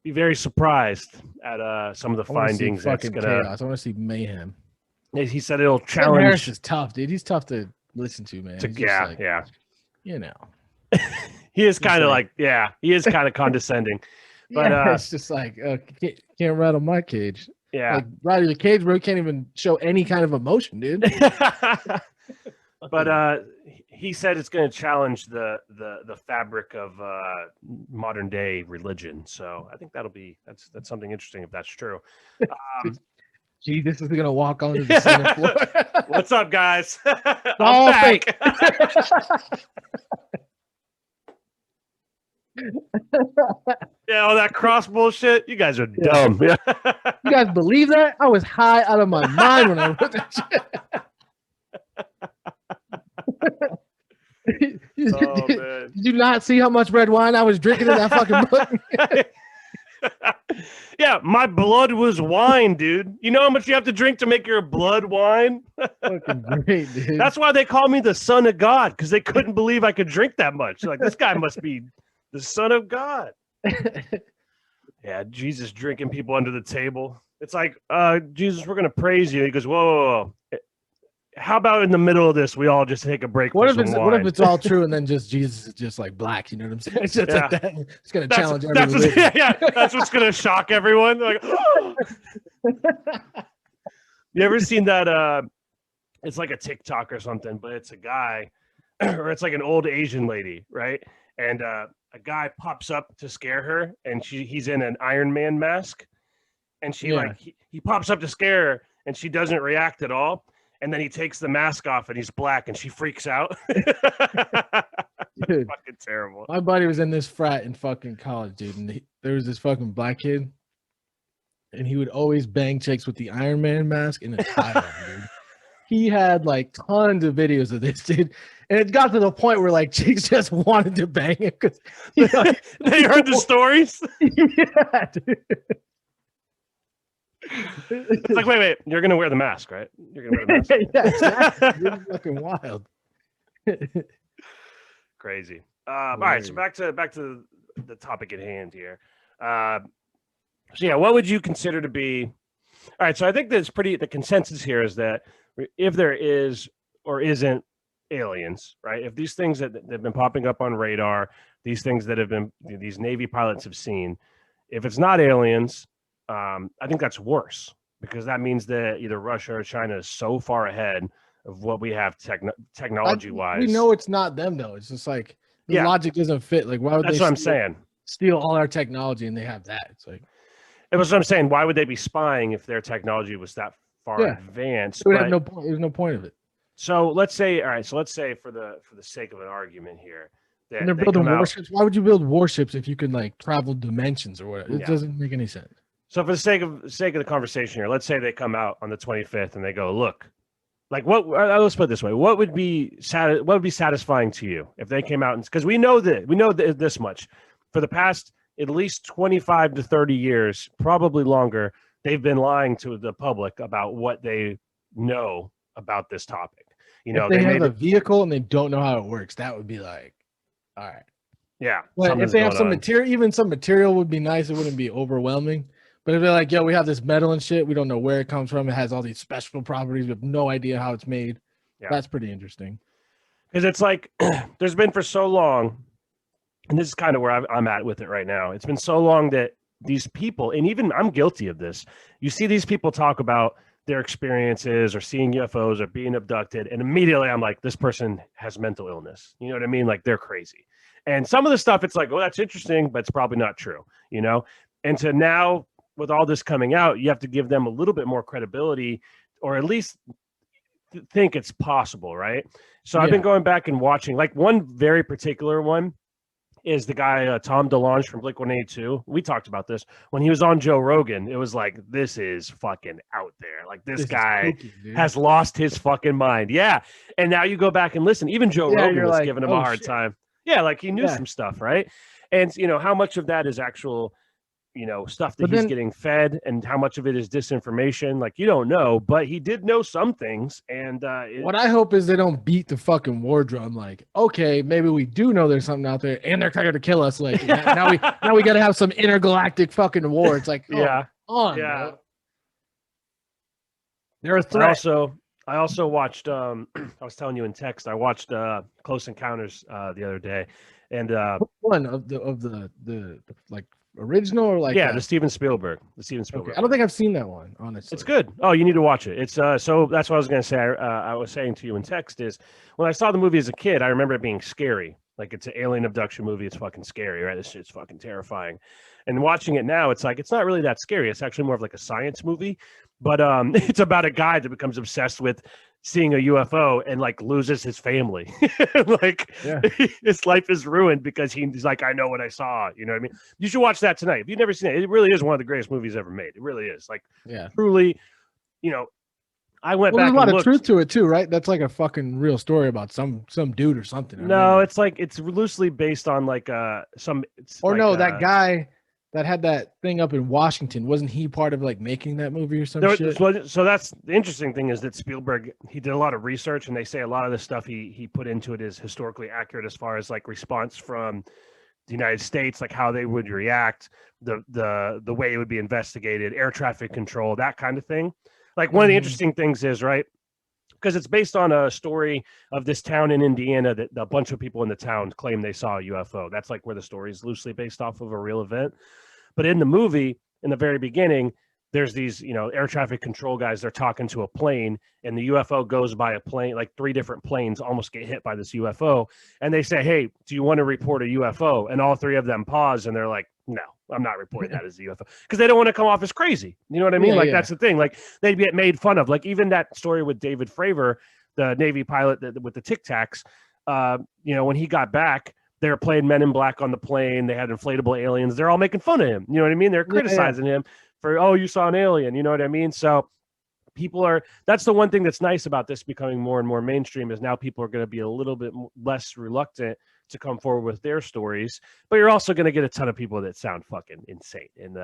be very surprised at some of the findings. Fucking chaos. I want to see mayhem. He said it'll challenge. Sam Harris is tough, dude. He's tough to listen to, man. Yeah. He is kind of he is kind of condescending. But it's just like can't rattle my cage. Yeah, like rattle your cage, bro. Can't even show any kind of emotion, dude. But he said it's going to challenge the fabric of modern day religion. So I think that's something interesting if that's true. Jesus is gonna walk onto the Senate floor. What's up, guys? All fake. Yeah, all that cross bullshit. You guys are dumb. Yeah. You guys believe that? I was high out of my mind when I wrote that shit. Did you not see how much red wine I was drinking in that fucking book? Yeah, my blood was wine, dude. You know how much you have to drink to make your blood wine? Fucking great, dude. That's why they call me the son of God, because they couldn't believe I could drink that much. Like, this guy must be the son of God. Yeah, Jesus drinking people under the table. It's like, Jesus, we're going to praise you. He goes, whoa. How about in the middle of this, we all just take a break? What if it's all true and then just Jesus is just like black? You know what I'm saying? It's just like that. It's going to challenge everyone. That's what's going to shock everyone. Like, oh. You ever seen that? It's like a TikTok or something, but it's a guy, or it's like an old Asian lady, right? And a guy pops up to scare her, and he's in an Iron Man mask, and he pops up to scare her, and she doesn't react at all. And then he takes the mask off and he's black and she freaks out. Dude, fucking terrible. My buddy was in this frat in fucking college, dude. And there was this fucking black kid. And he would always bang chicks with the Iron Man mask and a tie on, dude. He had like tons of videos of this, dude. And it got to the point where like chicks just wanted to bang him because they heard the stories. Yeah, dude. It's like, wait, you're gonna wear the mask, right? You're gonna wear the mask. Yeah, exactly. It's fucking wild. Crazy. All right, so back to the topic at hand here. So yeah, what would you consider to be? All right, so I think that's the consensus here is that if there is or isn't aliens, right? If these things that have been popping up on radar, these things that these Navy pilots have seen, if it's not aliens, I think that's worse because that means that either Russia or China is so far ahead of what we have technology wise. We know it's not them though. It's just like the logic doesn't fit. Like, why would that's what I'm saying? Steal all our technology and they have that? It's like, it was what I'm saying. Why would they be spying if their technology was that far advanced? It would have no point. There's no point of it. So let's say, all right. So let's say for the sake of an argument here, that they're building warships. Why would you build warships if you can like travel dimensions or whatever? It doesn't make any sense. So for the sake of the conversation here, let's say they come out on the 25th and they go, look, like what? Let's put it this way: what would be satisfying to you if they came out and because we know this much for the past at least 25 to 30 years, probably longer, they've been lying to the public about what they know about this topic. You know, if they have a vehicle and they don't know how it works, that would be like, all right, yeah. Well, if they have some material, even some material would be nice. It wouldn't be overwhelming. But if they're like, yo, we have this metal and shit, we don't know where it comes from. It has all these special properties. We have no idea how it's made. Yeah. That's pretty interesting. Because it's like, there's been for so long, and this is kind of where I'm at with it right now. It's been so long that these people, and even I'm guilty of this, you see these people talk about their experiences or seeing UFOs or being abducted, and immediately I'm like, this person has mental illness. You know what I mean? Like, they're crazy. And some of the stuff, it's like, oh, that's interesting, but it's probably not true, you know? And to now, with all this coming out, you have to give them a little bit more credibility, or at least think it's possible, right? So I've been going back and watching, like one very particular one is the guy Tom DeLonge from Blink-182. We talked about this when he was on Joe Rogan. It was like, this is fucking out there. Like this guy has lost his fucking mind. Yeah, and now you go back and listen. Even Joe Rogan was giving him a hard time. Yeah, like he knew some stuff, right? And how much of that is actual, stuff that he's getting fed, and how much of it is disinformation? Like you don't know, but he did know some things. And what I hope is they don't beat the fucking war drum. Like, okay, maybe we do know there's something out there, and they're trying to kill us. Like now we got to have some intergalactic fucking war. It's like, bro. They're a threat. I also watched. I was telling you in text. I watched Close Encounters the other day, and one of the like original or like the Steven Spielberg. Okay. I don't think I've seen that one. Honestly, it's good. Oh, you need to watch it. It's so that's what I was gonna say. I was saying to you in text is when I saw the movie as a kid, I remember it being scary. Like it's an alien abduction movie. It's fucking scary, right? This shit's fucking terrifying. And watching it now, it's like it's not really that scary. It's actually more of like a science movie. But it's about a guy that becomes obsessed with seeing a UFO and like loses his family. His life is ruined because he's like, I know what I saw. You know what I mean? You should watch that tonight. If you've never seen it, it really is one of the greatest movies ever made. It really is. Like, truly, I went back. There's a lot of truth to it too, right? That's like a fucking real story about some dude or something. No, it's like it's loosely based on like some. That guy that had that thing up in Washington, wasn't he part of like making that movie or some shit? So that's the interesting thing is that Spielberg, he did a lot of research, and they say a lot of the stuff he put into it is historically accurate as far as like response from the United States, like how they would react, the way it would be investigated, air traffic control, that kind of thing. Like one of the interesting things is, right, because it's based on a story of this town in Indiana that a bunch of people in the town claim they saw a UFO. That's like where the story is loosely based off of a real event. But in the movie, in the very beginning, there's these, air traffic control guys. They're talking to a plane, and the UFO goes by a plane, like 3 different planes almost get hit by this UFO. And they say, hey, do you want to report a UFO? And all 3 of them pause, and they're like, no, I'm not reporting that as a UFO, because they don't want to come off as crazy. You know what I mean? That's the thing. Like they'd get made fun of. Like even that story with David Fravor, the Navy pilot with the Tic Tacs, when he got back, they were playing Men in Black on the plane. They had inflatable aliens. They're all making fun of him. You know what I mean? They're criticizing him for, oh, you saw an alien. You know what I mean? So that's the one thing that's nice about this becoming more and more mainstream is now people are going to be a little bit less reluctant to come forward with their stories, but you're also going to get a ton of people that sound fucking insane. And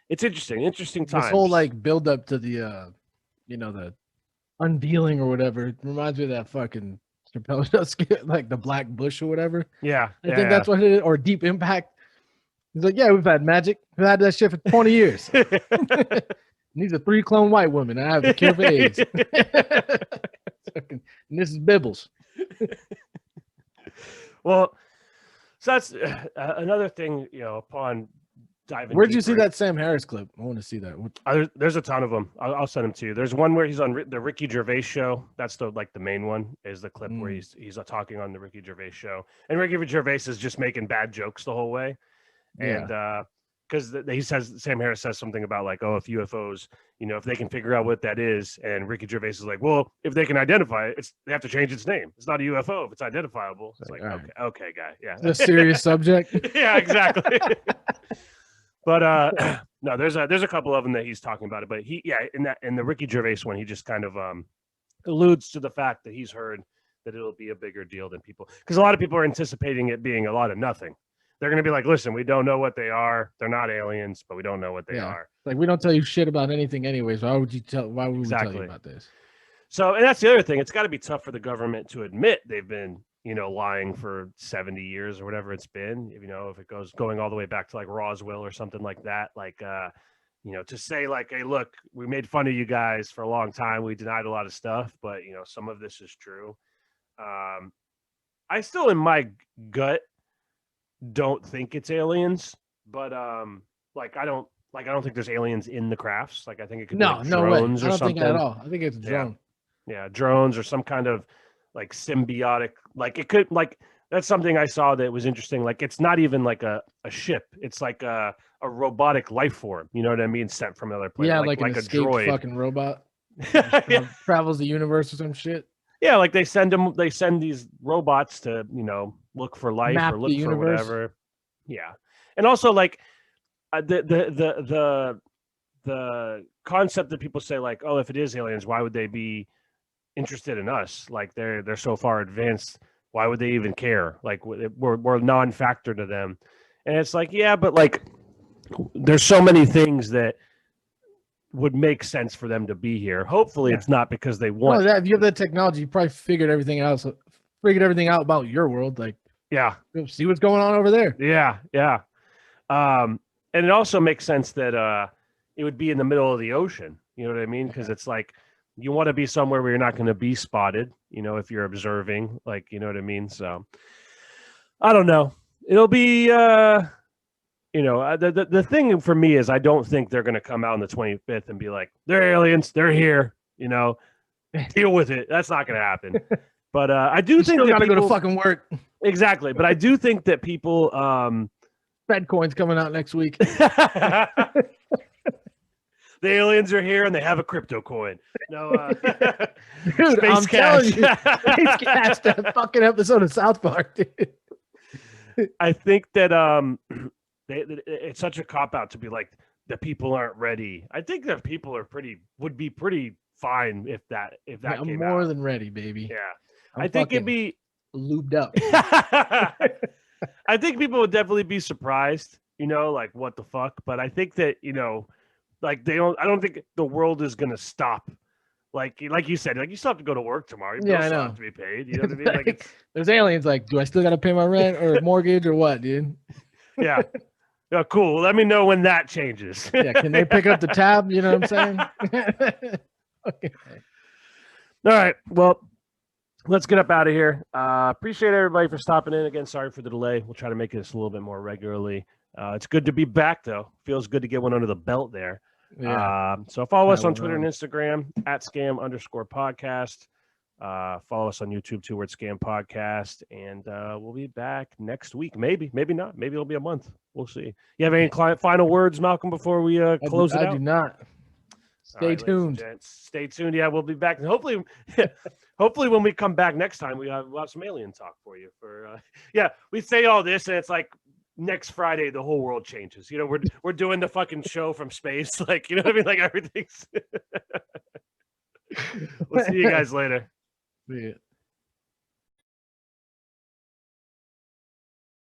it's interesting times. This whole like build up to the, the unveiling or whatever. It reminds me of that fucking like the Black Bush or whatever. Yeah. I think that's what it is. Or Deep Impact. He's like, yeah, we've had magic. We've had that shit for 20 years. These are 3 clone white women. I have the cure for AIDS. And this is Bibbles. Well, so that's another thing, upon diving. Where'd you see that Sam Harris clip? I want to see that. There's a ton of them. I'll send them to you. There's one where he's on the Ricky Gervais show. That's the main one is the clip where he's talking on the Ricky Gervais show, and Ricky Gervais is just making bad jokes the whole way, and because Sam Harris says something about like, oh, if UFOs, if they can figure out what that is, and Ricky Gervais is like, well, if they can identify it, they have to change its name. It's not a UFO if it's identifiable. It's like, okay, guy, yeah, a serious subject. Yeah, exactly. But no, there's a couple of them that he's talking about it, but in the Ricky Gervais one, he just kind of alludes to the fact that he's heard that it'll be a bigger deal than people, because a lot of people are anticipating it being a lot of nothing. They're going to be like, listen, we don't know what they are. They're not aliens, but we don't know what they are. Like, we don't tell you shit about anything anyways. Why would we tell you about this? So, and that's the other thing. It's got to be tough for the government to admit they've been, lying for 70 years or whatever it's been. If it goes going all the way back to like Roswell or something like that, like, to say like, hey, look, we made fun of you guys for a long time. We denied a lot of stuff, but, some of this is true. I still, in my gut, don't think it's aliens, but I don't think there's aliens in the crafts. Like I think it could be like drones or something. Think at all. I think it's a drone. Yeah, drones or some kind of like symbiotic. Like it could that's something I saw that was interesting. Like it's not even like a ship. It's like a robotic life form. You know what I mean? Sent from another planet. Yeah, like an a droid. Fucking robot. Travels the universe or some shit. Yeah, like they send these robots to, look for life Map or look the for universe. whatever. Yeah, and also like the concept that people say like, oh, if it is aliens, why would they be interested in us? Like they're so far advanced. Why would they even care? Like we're non-factor to them. And it's like, yeah, but like there's so many things that would make sense for them to be here. Hopefully it's not because they want that if you have that technology, you probably figured everything out. So figured everything out about your world. Like, yeah. go see what's going on over there. Yeah, yeah. And it also makes sense that it would be in the middle of the ocean. You know what I mean? Because it's like you want to be somewhere where you're not going to be spotted, you know, if you're observing, like, you know what I mean? So I don't know. It'll be you know, the thing for me is I don't think they're going to come out on the 25th and be like, they're aliens, they're here, you know, deal with it. That's not going to happen. But I do think still that got to go to people- fucking work. Exactly. But I do think that people Fed coin's coming out next week. the aliens are here and they have a crypto coin. No, Dude, Space I'm telling you, Cash. Space Cash, that fucking episode of South Park, dude. I think that it's such a cop out to be like the people aren't ready. I think that people are would be pretty fine if that I'm came more out. than ready, baby. Yeah, I'm I think it'd fucking be. lubed up. I think people would definitely be surprised. You know, like what the fuck. But I think that like they don't. I don't think the world is gonna stop. Like you said, like you still have to go to work tomorrow. Yeah, I Still know. have to be paid. You know what I mean? Like it's, There's aliens. Like, do I still got to pay my rent or mortgage or what, dude? yeah. Yeah, cool. Let me know when that changes. Yeah, can they pick up the tab? You know what I'm saying? Okay. All right. Well, let's get up out of here. Appreciate everybody for stopping in. Again, sorry for the delay. We'll try to make this a little bit more regularly. It's good to be back, though. Feels good to get one under the belt there. Yeah. So follow us I on Twitter and will. Instagram at @scam_podcast. Follow us on YouTube too, we're at Scam Podcast, and we'll be back next week. Maybe not. Maybe it'll be a month. We'll see. You have any final words, Malcolm, before we close it out? I do not. All right, ladies and tuned. gents, stay tuned. Yeah, we'll be back. And hopefully, when we come back next time, we'll have some alien talk for you. Yeah, we say all this, and it's like next Friday, the whole world changes. You know, we're doing the fucking show from space. Like, you know what I mean? Like everything's. We'll see you guys later. See ya.